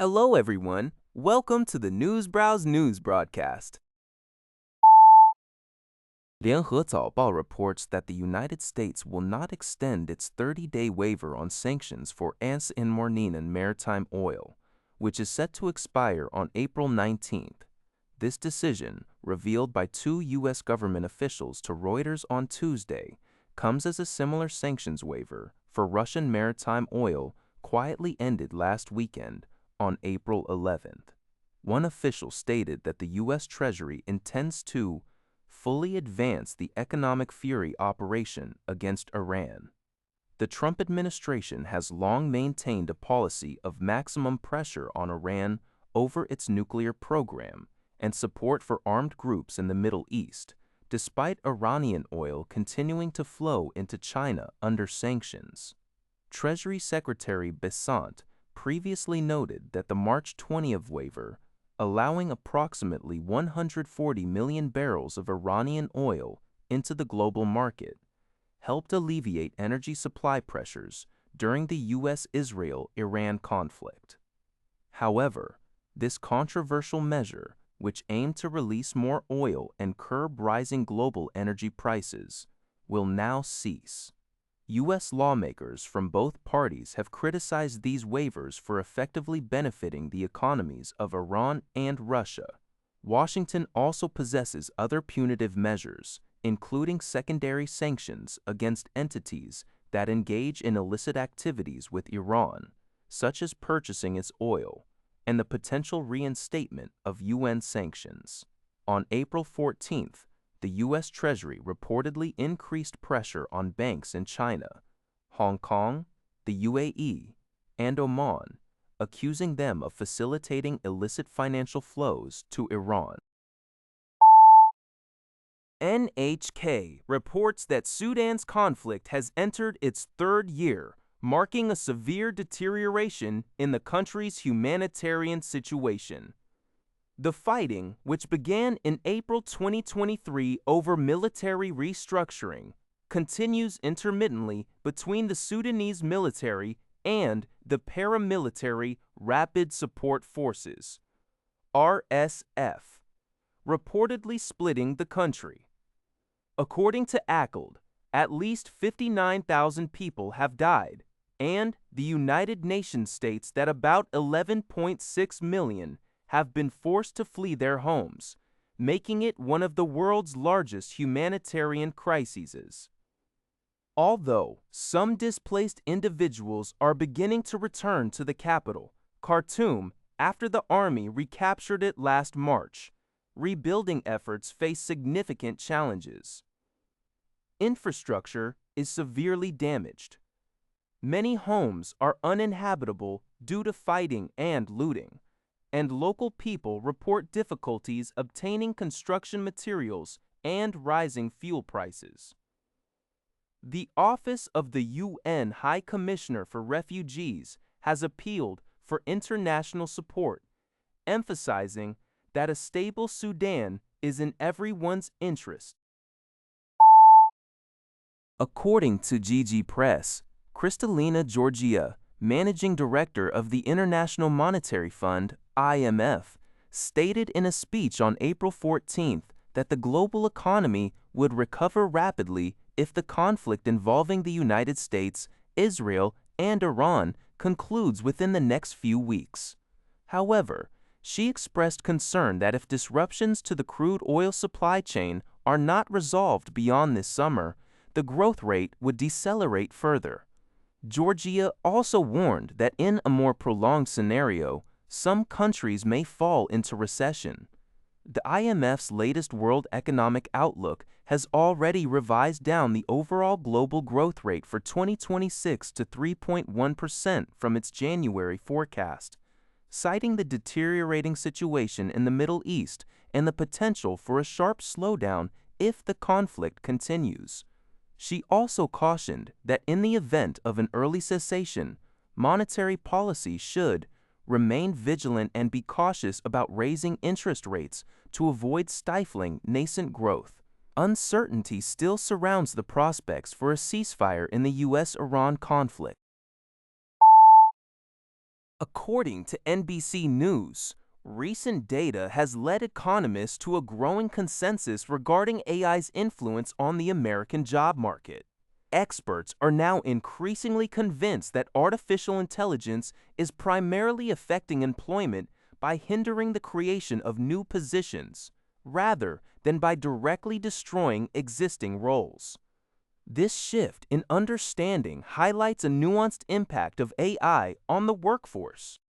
Hello, everyone. Welcome to the Newsbrowse News Broadcast. 联合早报 reports that the United States will not extend its 30-day waiver on sanctions for Ans and Mornington maritime oil, which is set to expire on April 19th. This decision, revealed by two U.S. government officials to Reuters on Tuesday, comes as a similar sanctions waiver for Russian maritime oil quietly ended last weekend on April 11th. One official stated that the U.S. Treasury intends to fully advance the economic fury operation against Iran. The Trump administration has long maintained a policy of maximum pressure on Iran over its nuclear program and support for armed groups in the Middle East, despite Iranian oil continuing to flow into China under sanctions. Treasury Secretary Besant previously noted that the March 20th waiver, allowing approximately 140 million barrels of Iranian oil into the global market, helped alleviate energy supply pressures during the U.S.-Israel-Iran conflict. However, this controversial measure, which aimed to release more oil and curb rising global energy prices, will now cease. U.S. lawmakers from both parties have criticized these waivers for effectively benefiting the economies of Iran and Russia. Washington also possesses other punitive measures, including secondary sanctions against entities that engage in illicit activities with Iran, such as purchasing its oil, and the potential reinstatement of UN sanctions. On April 14th, the U.S. Treasury reportedly increased pressure on banks in China, Hong Kong, the UAE, and Oman, accusing them of facilitating illicit financial flows to Iran. NHK reports that Sudan's conflict has entered its third year, marking a severe deterioration in the country's humanitarian situation. The fighting, which began in April 2023 over military restructuring, continues intermittently between the Sudanese military and the paramilitary Rapid Support Forces, RSF, reportedly splitting the country. According to ACLED, at least 59,000 people have died, and the United Nations states that about 11.6 million have been forced to flee their homes, making it one of the world's largest humanitarian crises. Although some displaced individuals are beginning to return to the capital, Khartoum, after the army recaptured it last March, rebuilding efforts face significant challenges. Infrastructure is severely damaged. Many homes are uninhabitable due to fighting and looting, and local people report difficulties obtaining construction materials and rising fuel prices. The Office of the UN High Commissioner for Refugees has appealed for international support, emphasizing that a stable Sudan is in everyone's interest. According to GG Press, Kristalina Georgieva, managing director of the International Monetary Fund, IMF, stated in a speech on April 14th that the global economy would recover rapidly if the conflict involving the United States, Israel, and Iran concludes within the next few weeks. However, she expressed concern that if disruptions to the crude oil supply chain are not resolved beyond this summer, the growth rate would decelerate further. Georgia also warned that in a more prolonged scenario, some countries may fall into recession. The IMF's latest World Economic Outlook has already revised down the overall global growth rate for 2026 to 3.1% from its January forecast, citing the deteriorating situation in the Middle East and the potential for a sharp slowdown if the conflict continues. She also cautioned that in the event of an early cessation, monetary policy should remain vigilant and be cautious about raising interest rates to avoid stifling nascent growth. Uncertainty still surrounds the prospects for a ceasefire in the U.S.-Iran conflict. According to NBC News, recent data has led economists to a growing consensus regarding AI's influence on the American job market. Experts are now increasingly convinced that artificial intelligence is primarily affecting employment by hindering the creation of new positions, rather than by directly destroying existing roles. This shift in understanding highlights a nuanced impact of AI on the workforce.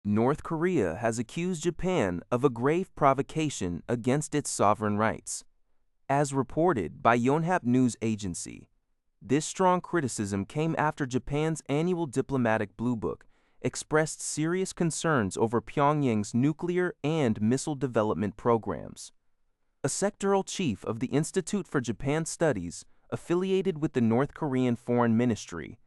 North Korea has accused Japan of a grave provocation against its sovereign rights. As reported by Yonhap News Agency, this strong criticism came after Japan's annual diplomatic Bluebook expressed serious concerns over Pyongyang's nuclear and missile development programs. A sectoral chief of the Institute for Japan Studies, affiliated with the North Korean Foreign Ministry,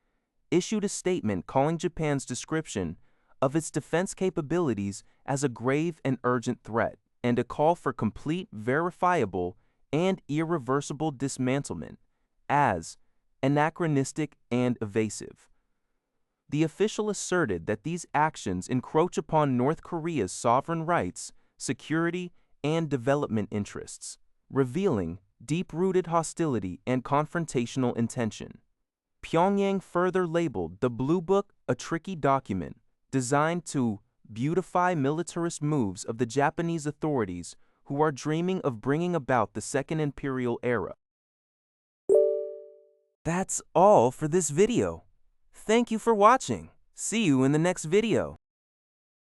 issued a statement calling Japan's description of its defense capabilities as a grave and urgent threat, and a call for complete, verifiable, and irreversible dismantlement as anachronistic and evasive. The official asserted that these actions encroach upon North Korea's sovereign rights, security, and development interests, revealing deep-rooted hostility and confrontational intention. Pyongyang further labeled the Bluebook a tricky document designed to beautify militarist moves of the Japanese authorities who are dreaming of bringing about the Second Imperial Era. That's all for this video. Thank you for watching. See you in the next video.